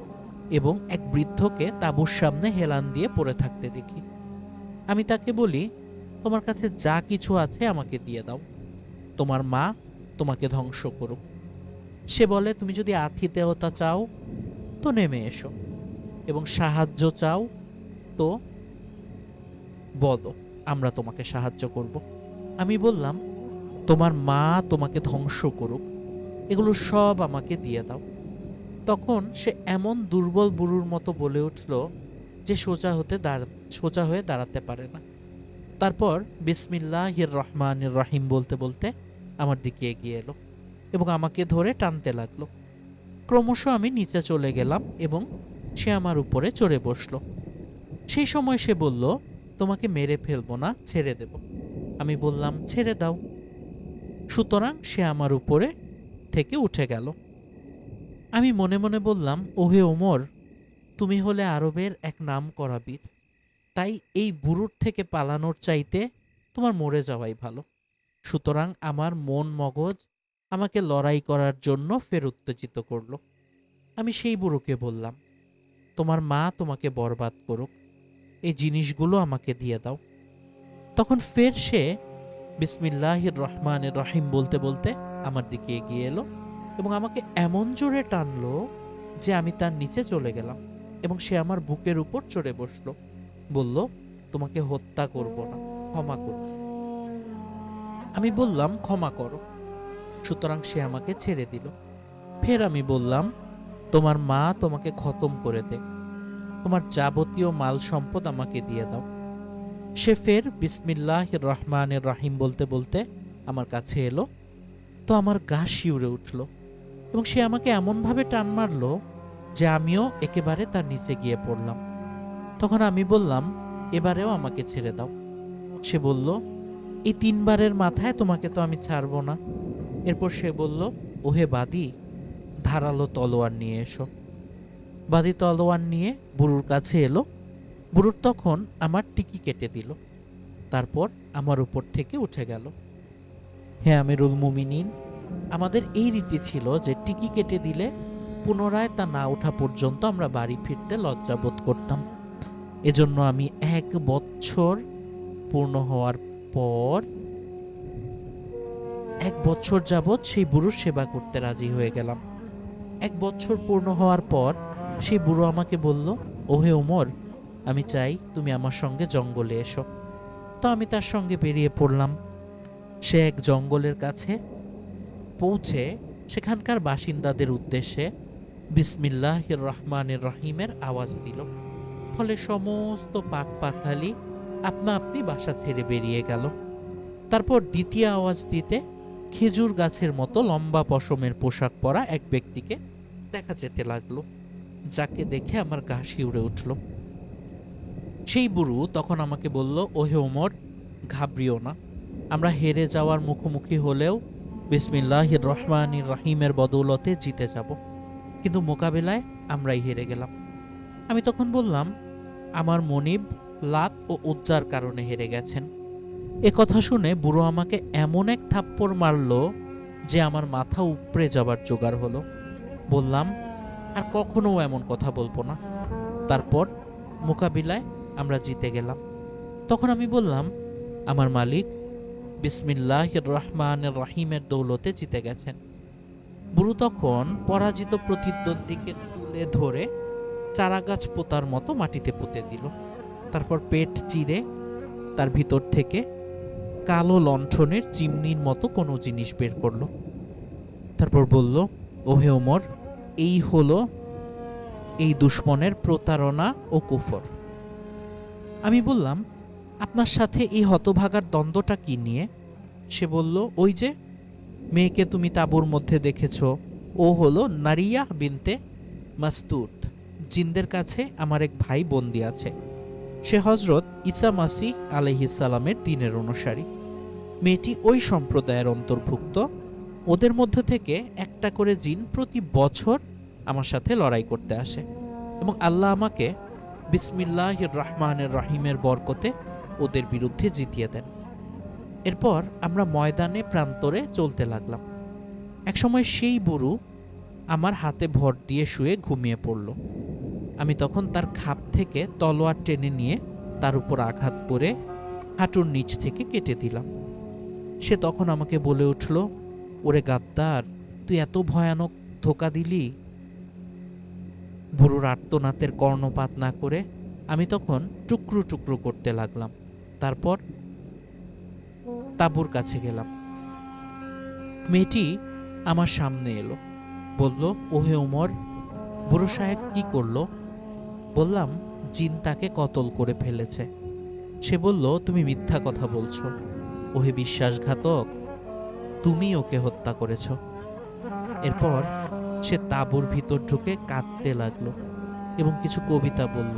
এবং এক বৃদ্ধকে তাঁবুর সামনে হেলান দিয়ে পড়ে থাকতে দেখি। আমি তাকে বলি, তোমার কাছে যা কিছু আছে আমাকে দিয়ে দাও, তোমার মা তোমাকে ধ্বংস করুক। সে বলে, তুমি যদি আতিথেয়তা চাও তো নেমে এসো, এবং সাহায্য চাও তো বলো, আমরা তোমাকে সাহায্য করব। আমি বললাম, তোমার মা তোমাকে ধ্বংস করুক, এগুলো সব আমাকে দিয়ে দাও। তখন সে এমন দুর্বল বুড়োর মতো বলে উঠল যে সোজা হয়ে দাঁড়াতে পারে না। তারপর বিসমিল্লাহির রহমানির রহিম বলতে বলতে আমার দিকে এগিয়ে এলো এবং আমাকে ধরে টানতে লাগলো। ক্রমশ আমি নিচে চলে গেলাম এবং সে আমার উপরে চড়ে বসলো। সেই সময় সে বলল, তোমাকে মেরে ফেলবো না, ছেড়ে দেব। আমি বললাম, ছেড়ে দাও। সুতরাং সে আমার উপরে থেকে উঠে গেল। আমি মনে মনে বললাম, ওহে ওমর, তুমি হলে আরবের এক নামকরা বীর, তাই এই বুড়োর থেকে পালানোর চাইতে তোমার মরে যাওয়াই ভালো। সুতরাং আমার মন মগজ আমাকে লড়াই করার জন্য ফের উত্তেজিত করল। আমি সেই বুড়োকে বললাম, তোমার মা তোমাকে বরবাদ করুক, এই জিনিসগুলো আমাকে দিয়ে দাও। তখন ফের সে বিসমিল্লাহির রহমানির রহিম বলতে বলতে আমার দিকে এগিয়ে এলো এবং আমাকে এমন জোরে টানলো যে আমি তার নিচে চলে গেলাম এবং সে আমার বুকের উপর চড়ে বসলো। বলল, তোমাকে হত্যা করব না, ক্ষমা করো। আমি বললাম, ক্ষমা করো। সুতরাং সে আমাকে ছেড়ে দিল। ফের আমি বললাম, তোমার মা তোমাকে খতম করে দেখ, তোমার যাবতীয় মাল সম্পদ আমাকে দিয়ে দাও। সে ফের বিসমিল্লাহির রহমানির রহিম বলতে বলতে আমার কাছে এলো। তো আমার গা শিউরে উঠল এবং সে আমাকে এমনভাবে টান মারল যে আমিও একেবারে তার নিচে গিয়ে পড়লাম। তখন আমি বললাম, এবারেও আমাকে ছেড়ে দাও। সে বলল, এই 3 বারের মাথায় তোমাকে তো আমি ছাড়ব না। এরপর সে বলল, ওহে বাদী, ধারালো তলোয়ার নিয়ে এসো। বাদী তলোয়ার নিয়ে বুড়োর কাছে এলো। বুড়োর তখন আমার টিকি কেটে দিল, তারপর আমার উপর থেকে উঠে গেল। হে আমিরুল মুমিনিন, আমাদের এই রীতি ছিল যে টিকি কেটে দিলে পুনরায় তা না ওঠা পর্যন্ত আমরা বাড়ি ফিরতে লজ্জাবোধ করতাম। এজন্য আমি 1 বছর পূর্ণ হওয়ার পর 1 বছর যাবৎ সেই বুড়োর সেবা করতে রাজি হয়ে গেলাম। 1 বছর পূর্ণ হওয়ার পর সেই বুড়ো আমাকে বলল, ওহে ওমর, আমি চাই তুমি আমার সঙ্গে জঙ্গলে এসো। তো আমি তার সঙ্গে বেরিয়ে পড়লাম। সে এক জঙ্গলের কাছে পৌঁছে সেখানকার বাসিন্দাদের উদ্দেশ্যে বিসমিল্লাহির রহমানির রহিমের আওয়াজ দিল। ফলে সমস্ত পাখপাখালি আপনা আপনি বাসা ছেড়ে বেরিয়ে গেল। তারপর দ্বিতীয় আওয়াজ দিতে খেজুর গাছের মতো লম্বা পশমের পোশাক পরা এক ব্যক্তিকে দেখা যেতে লাগলো, যাকে দেখে আমার গা শিউরে উঠল। সেই বুড়ো তখন আমাকে বলল, ওহে ওমর, ঘাবড়িও না, আমরা হেরে যাওয়ার মুখোমুখি হলেও বিসমিল্লাহির রহমানির রহিমের বদৌলতে জিতে যাব, কিন্তু মোকাবেলায় আমরাই হেরে গেলাম। আমি তখন বললাম, আমার মনিব লাত ও উজ্জার কারণে হেরে গেছেন। এ কথা শুনে বুড়ো আমাকে এমন এক থাপ্পড় মারল যে আমার মাথা উপড়ে যাবার জোগাড় হলো। বললাম, আর কখনো এমন কথা বলবো না। তারপর মোকাবিলায় আমরা জিতে গেলাম। তখন আমি বললাম, আমার মালিক বিসমিল্লাহির রহমানির রহিমের দৌলতে জিতে গেছেন। বুড়ো তখন পরাজিত প্রতিদ্বন্দ্বীকে তুলে ধরে চারাগাছ পোতার মতো মাটিতে পুঁতে দিল। তারপর পেট চিরে তার ভিতর থেকে কালো লণ্ঠনের চিমনির মতো কোনো জিনিস বের করলো। তারপর বলল, ওহে ওমর, এই হলো এই দুশ্মনের প্রতারণা ও কুফর। আমি বললাম, আপনার সাথে এই হতভাগার দ্বন্দ্বটা কি নিয়ে? সে বলল, ওই যে মেয়েকে তুমি তাঁবুর মধ্যে দেখেছ, ও হলো নারিয়াহ বিনতে মাসতুদ। জিনদের কাছে আমার এক ভাই বন্দি আছে। সে হজরত ঈসা মাসিহ আলাইহিস সালামের দ্বীনের অনুসারী। মেয়েটি ওই সম্প্রদায়ের অন্তর্ভুক্ত। ওদের মধ্যে থেকে একটা করে জিন প্রতি বছর আমার সাথে লড়াই করতে আসে এবং আল্লাহ আমাকে বিসমিল্লাহির রহমানির রহিমের বরকতে ওদের বিরুদ্ধে জিতিয়ে দেন। এরপর আমরা ময়দানে প্রান্তরে চলতে লাগলাম। একসময় সেই বুড়ো আমার হাতে ভর দিয়ে শুয়ে ঘুমিয়ে পড়ল। আমি তখন তার খাপ থেকে তলোয়ার টেনে নিয়ে তার উপর আঘাত করে হাঁটুর নিচ থেকে কেটে দিলাম। সে তখন আমাকে বলে উঠল, ওরে গাদ্দার, তুই এত ভয়ানক ধোঁকা দিলি। বুড়োর আর্তনাদের কর্ণপাত না করে আমি তখন টুকরো টুকরো করতে লাগলাম। তারপর তাঁবুর কাছে গেলাম। মেয়েটি আমার সামনে এলো, বলল, ওহে উমর, বুড়ো সাহেব কি করলো? বললাম, জিন তাকে কতল করে ফেলেছে। সে বলল, তুমি মিথ্যা কথা বলছো। ওহে বিশ্বাসঘাতক, তুমি ওকে হত্যা করেছ। এরপর সে তাঁবুর ভিতর ঢুকে কাঁদতে লাগলো এবং কিছু কবিতা বলল।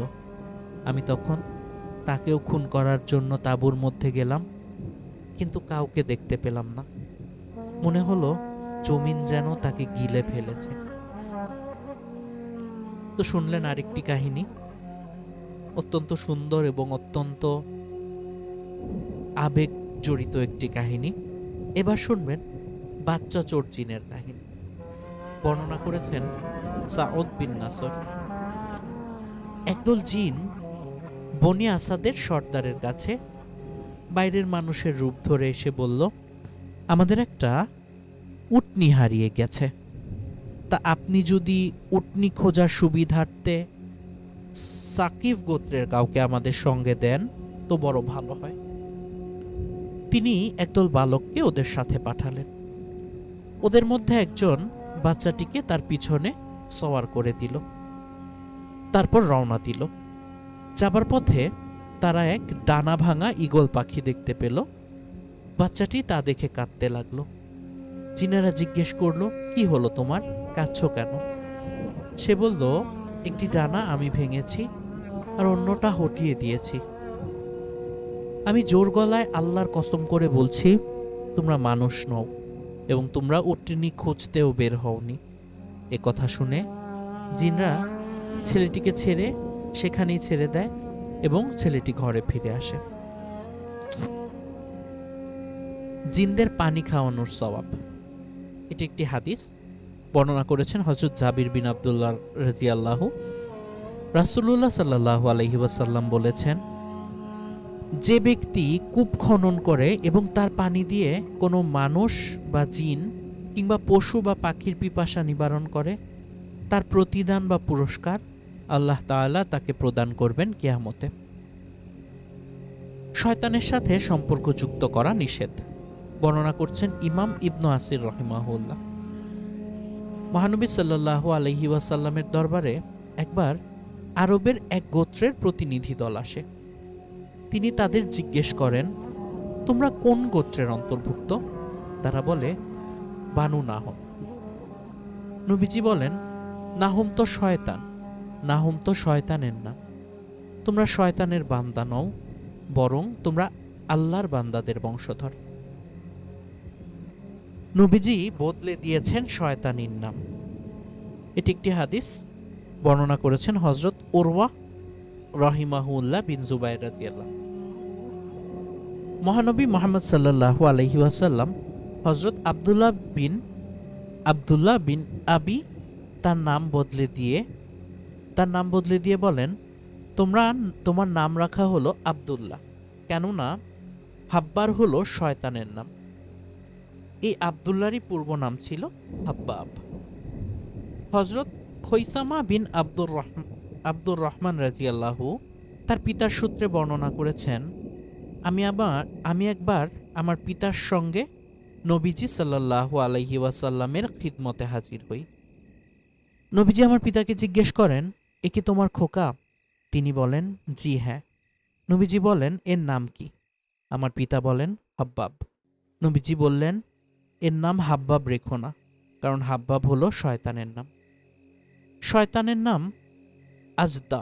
আমি তখন তাকেও খুন করার জন্য তাঁবুর মধ্যে গেলাম, কিন্তু কাউকে দেখতে পেলাম না। মনে হলো জমিন যেন তাকে গিলে ফেলেছে। তো শুনলেন আরেকটি কাহিনী, অত্যন্ত সুন্দর এবং অত্যন্ত আবেগ জড়িত একটি কাহিনী। এবার শুনবেন বাচ্চা চোর জিনের কাহিনী। বর্ণনা করেছেন সাউদ বিন নাসর। একদল জিন বনি আসাদের সর্দারের কাছে বাইরের মানুষের রূপ ধরে এসে বলল, আমাদের একটা উটনি হারিয়ে গেছে, তা আপনি যদি উটনি খোঁজার সুবিধার্থে সাকিফ গোত্রের কাউকে আমাদের সঙ্গে দেন তো বড় ভালো হয়। তিনি একদল বালককে ওদের সাথে পাঠালেন। ওদের মধ্যে একজন বাচ্চাটিকে তার পিছনে সওয়ার করে দিল। তারপর রওনা দিল। যাবার পথে তারা এক ডানা ভাঙা ঈগল পাখি দেখতে পেল। বাচ্চাটি তা দেখে কাঁদতে লাগলো। জিনেরা জিজ্ঞেস করলো, কি হলো তোমার, কাঁদছো কেন? সে বলল, একটি ডানা আমি ভেঙেছি আর অন্যটা হটিয়ে দিয়েছি। আমি জোর গলায় আল্লাহর কসম করে বলছি, তোমরা মানুষ নও এবং তোমরা উটনি খুঁজতেও বের হওনি। এ কথা শুনে জিনরা ছেলেটিকে ছেড়ে সেখানেই ছেড়ে দেয় এবং ছেলেটি ঘরে ফিরে আসে। জিনদের পানি খাওয়ানোর সওয়াব। এটি একটি হাদিস, বর্ণনা করেছেন হযরত জাবির বিন আব্দুল্লাহ রাদিয়াল্লাহু। রাসূলুল্লাহ সাল্লাল্লাহু আলাইহি ওয়াসাল্লাম বলেছেন, যে ব্যক্তি কূপ খনন করে এবং তার পানি দিয়ে কোনো মানুষ বা জিন কিংবা পশু বা পাখির পিপাসা নিবারণ করে, তার প্রতিদান বা পুরস্কার আল্লাহ তাআলা তাকে প্রদান করবেন কিয়ামতে। শয়তানের সাথে সম্পর্ক যুক্ত করা নিষেধ। বর্ণনা করছেন ইমাম ইবনু আসির রাহিমাহুল্লাহ। মহানবী সাল্লাল্লাহু আলাইহি ওয়াসাল্লামের দরবারে একবার আরবের এক গোত্রের প্রতিনিধি দল আসে। তিনি তাদের জিজ্ঞেস করেন, তোমরা কোন গোত্রের অন্তর্ভুক্ত? তারা বলে, বানু নাহম। নবীজি বলেন, নাহম তো শয়তান, নাহম তো শয়তানের নাম। তোমরা শয়তানের বান্দা নও, বরং তোমরা আল্লাহর বান্দাদের বংশধর। নবীজি বদলে দিয়েছেন শয়তানির নাম। এটি একটি হাদিস, বর্ণনা করেছেন হযরত উরওয়া রহিমাহুল্লাহ বিন জুবাইর রাদিয়াল্লাহু। মহানবী মুহাম্মদ সাল্লাল্লাহু আলাইহি ওয়াসাল্লাম হযরত আব্দুল্লাহ বিন আবি তার নাম বদলে দিয়ে বলেন, তোমার নাম রাখা হলো আব্দুল্লাহ, কেননা হাব্বার হলো শয়তানের নাম। এই আব্দুল্লাহরই পূর্ব নাম ছিল হাব্বাব। হযরত খৈসামা বিন আব্দুর রহমান রাদিয়াল্লাহু তার পিতার সূত্রে বর্ণনা করেছেন, আমি একবার আমার পিতার সঙ্গে নবীজি সাল্লাল্লাহু আলাইহি ওয়াসাল্লামের খিদমতে হাজির হই। নবীজি আমার পিতাকে জিজ্ঞেস করেন, এ কি তোমার খোকা? তিনি বলেন, জি হ্যাঁ। নবীজি বলেন, এর নাম কি? আমার পিতা বলেন, হাব্বাব। নবীজি বললেন, এর নাম হাব্বাব রেখো না, কারণ হাব্বাব হলো শয়তানের নাম। শয়তানের নাম আজদা।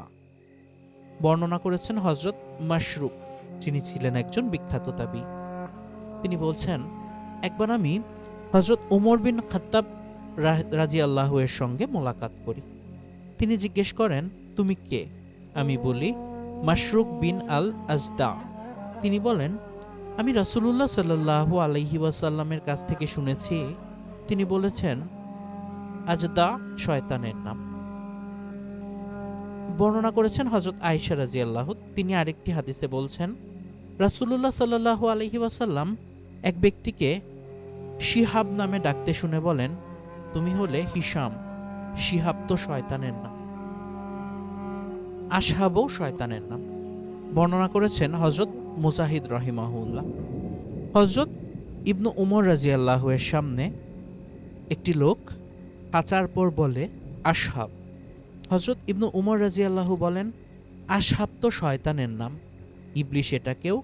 বর্ণনা করেছেন হযরত মাশরুক, যিনি ছিলেন একজন বিখ্যাত তাবী। তিনি বলছেন, একবার আমি হযরত উমর বিন খাত্তাব রাদিয়াল্লাহু এর সঙ্গে মোলাকাত করি। তিনি জিজ্ঞেস করেন, তুমি কে? আমি বলি, মাশরুক বিন আল আজদা। তিনি বলেন, আমি রাসূলুল্লাহ সাল্লাল্লাহু আলাইহি ওয়াসাল্লামের কাছ থেকে শুনেছি, তিনি বলেছেন আজদা শয়তানের নাম। বর্ণনা করেছেন হযরত আয়েশা রাদিয়াল্লাহু। তিনি আরেকটি হাদিসে বলছেন, রাসূলুল্লাহ সাল্লাল্লাহু আলাইহি ওয়াসাল্লাম এক ব্যক্তিকে শিহাব নামে ডাকতে শুনে বলেন, তুমি হলে হিশাম। শিহাব তো শয়তানের নাম। আসহাবও শয়তানের নাম। বর্ণনা করেছেন হযরত মুজাহিদ রাহিমাহুল্লাহ। হযরত ইবনু উমর রাদিয়াল্লাহু এর সামনে একটি লোক হাঁচার পর বলে, আসহাব। হযরত ইবনু উমর রাদিয়াল্লাহু বলেন, আসহাব তো শয়তানের নাম। ইবলিশ এটাকেও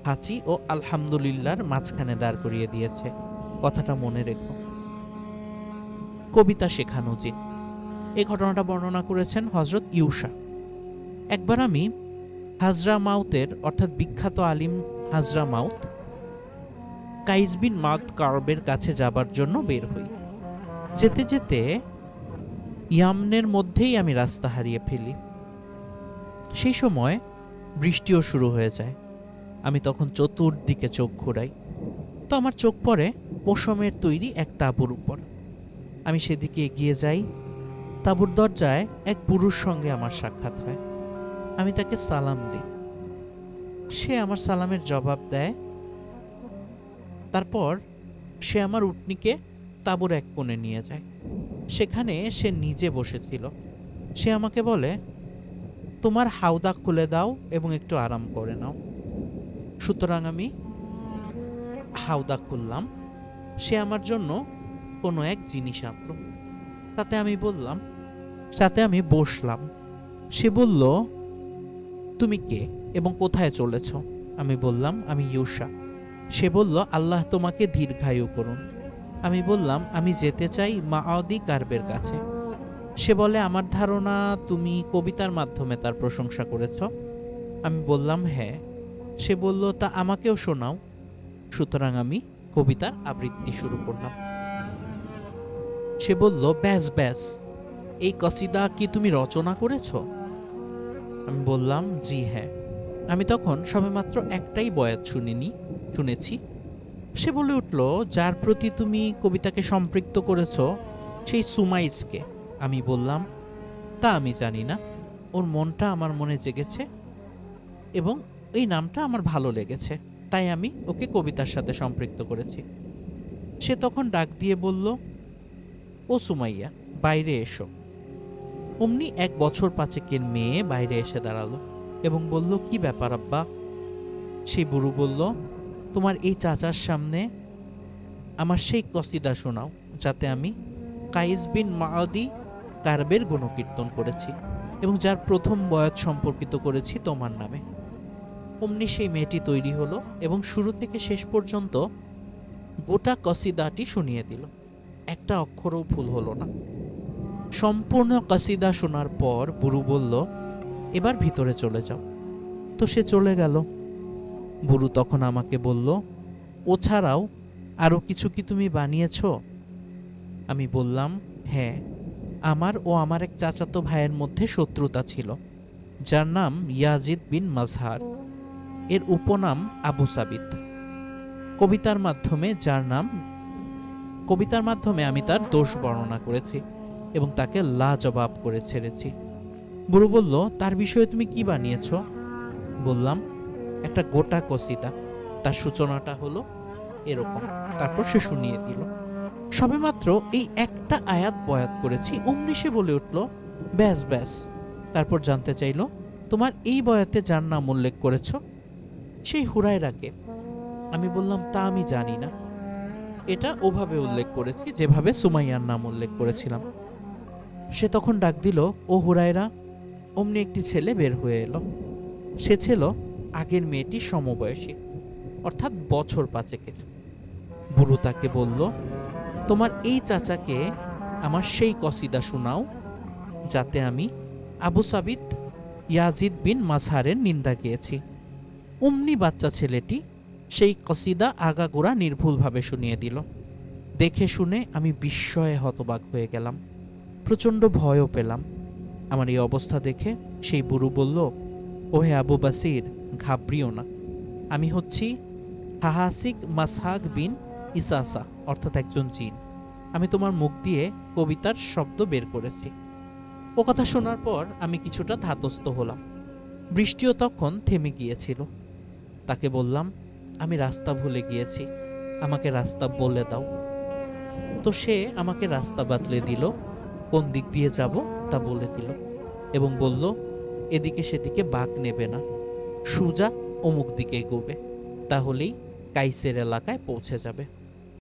হাঁচি ও আলহামদুলিল্লাহর মাঝখানে দাঁড় করিয়ে দিয়েছে। কথাটা মনে রেখো। কবিতা শেখানো জিন। এই ঘটনাটা বর্ণনা করেছেন হযরত ইউসা। একবার আমি হাজরামাউতের অর্থাৎ বিখ্যাত আলিম হাজরামাউত কাইস বিন মাদ কারবের কাছে যাবার জন্য বের হই। যেতে যেতে ইয়ামনের মধ্যেই আমি রাস্তা হারিয়ে ফেলি। সেই সময় বৃষ্টিও শুরু হয়ে যায়। আমি তখন চতুর্দিকে চোখ ঘোরাই, তো আমার চোখ পড়ে পশমের তৈরি এক তাঁবুর উপর। আমি সেদিকে এগিয়ে যাই। তাঁবুর দরজায় এক পুরুষ সঙ্গে আমার সাক্ষাৎ হয়। আমি তাকে সালাম দিই। সে আমার সালামের জবাব দেয়। তারপর সে আমার উটনীকে তাঁবুর এক কোণে নিয়ে যায়। সেখানে সে নিজে বসেছিল। সে আমাকে বলে, তোমার হাওদা খুলে দাও এবং একটু আরাম করে নাও। সুতরাং আমি হাওদা খুললাম। সে আমার জন্য কোনো এক জিনিস আনলো। তাতে আমি বসলাম। সে বলল, তুমি কে এবং কোথায় চলেছ? আমি বললাম, আমি ইউসা। সে বলল, আল্লাহ তোমাকে দীর্ঘায়ু করুন। আমি বললাম, আমি যেতে চাই মাআদি কারবের কাছে। সে বলে, আমার ধারণা তুমি কবিতার মাধ্যমে তার প্রশংসা করেছ। আমি বললাম, হ্যাঁ। সে বলল, তা আমাকেও শোনাও। সুতরাং আমি কবিতার আবৃত্তি শুরু করলাম। সে বলল, ব্যাস, এই কসিদা কি তুমি রচনা করেছ? আমি বললাম, জি হ্যাঁ। আমি তখন সবেমাত্র একটাই বয়াত শুনেছি। সে বলে উঠল, যার প্রতি তুমি কবিতাকে সম্পৃক্ত করেছ সেই সুমাইজকে। আমি বললাম, তা আমি জানি না। ওর মনটা আমার মনে জেগেছে এবং এই নামটা আমার ভালো লেগেছে, তাই আমি ওকে কবিতার সাথে সম্পৃক্ত করেছি। সে তখন ডাক দিয়ে বলল, ও সুমাইয়া, বাইরে এসো। অমনি 1 বছর 5-এর মেয়ে বাইরে এসে দাঁড়ালো এবং বলল, কি ব্যাপার আব্বা? সেই বুড়ো বলল, তোমার এই চাচার সামনে আমার সেই কসিদা শোনাও, যাতে আমি কাইস বিন মাআদি কারবের গুণকীর্তন করেছি এবং যার প্রথম বয়াত সম্পর্কিত করেছি তোমার নামে। অমনি সেই মেয়েটি তৈরি হলো এবং শুরু থেকে শেষ পর্যন্ত গোটা কসিদাটি শুনিয়ে দিল। একটা অক্ষরও ভুল হলো না। সম্পূর্ণ কসিদা শোনার পর বুড়ো বলল, এবার ভিতরে চলে যাও। তো সে চলে গেল। বুড়ো তখন আমাকে বলল, ও ছাড়াও আরও কিছু কি তুমি বানিয়েছ? আমি বললাম, হ্যাঁ, আমার ও আমার এক চাচাতো ভাইয়ের মধ্যে শত্রুতা ছিল। যার নাম ইয়াজিদ বিন মাজহার, এর উপনাম আবু সাবিত। কবিতার মাধ্যমে আমি তার দোষ বর্ণনা করেছি এবং তাকে লাজবাব করে ছেড়েছি। বুড়ো বলল, তার বিষয়ে তুমি কি বানিয়েছ? বললাম, একটা গোটা কসিদা। তার সূচনাটা হলো এরকম। তারপর সে শুনিয়ে দিল। সবেমাত্র এই একটা আয়াত বয়াত করেছি, অমনি সে বলে উঠল, ব্যাস ব্যাস। তারপর জানতে চাইল, তোমার এই বয়াতে যার নাম উল্লেখ করেছ সেই হুরায়রাকে। আমি বললাম, তা আমি জানি না, এটা ওভাবে উল্লেখ করেছি যেভাবে সুমাইয়ার নাম উল্লেখ করেছিলাম। সে তখন ডাক দিল, ও হুরায়রা। অমনি একটি ছেলে বের হয়ে এলো। সে ছিল আগের মেয়েটির সমবয়সী, অর্থাৎ বছর 5-এর। বুড়ো তাকে বলল, তোমার এই চাচাকে আমার সেই কসিদা শোনাও যাতে আমি আবু সাবিত ইয়াজিদ বিন মাজহারের নিন্দা গিয়েছি। অমনি বাচ্চা ছেলেটি সেই কসিদা আগাগোড়া নির্ভুলভাবে শুনিয়ে দিল। দেখে শুনে আমি বিস্ময়ে হতবাক হয়ে গেলাম, প্রচণ্ড ভয়ও পেলাম। আমার এই অবস্থা দেখে সেই বুড়ো বলল, ওহে আবু বাসির, ঘাবড়িও না, আমি হচ্ছি হাহাসিক মাসহাক বিন ইসাসা, অর্থাৎ একজন জিন। আমি তোমার মুখ দিয়ে কবিতার শব্দ বের করেছি। ও কথা শোনার পর আমি কিছুটা ধাতস্থ হলাম। বৃষ্টিও তখন থেমে গিয়েছিল। তাকে বললাম, আমি রাস্তা ভুলে গিয়েছি, আমাকে রাস্তা বলে দাও। তো সে আমাকে রাস্তা বাতলে দিল, কোন দিক দিয়ে যাব তা বলে দিল এবং বলল, এদিকে সেদিকে বাঁক নেবে না, সোজা অমুক দিকে এগোবে, তাহলেই কাইসের এলাকায় পৌঁছে যাবে।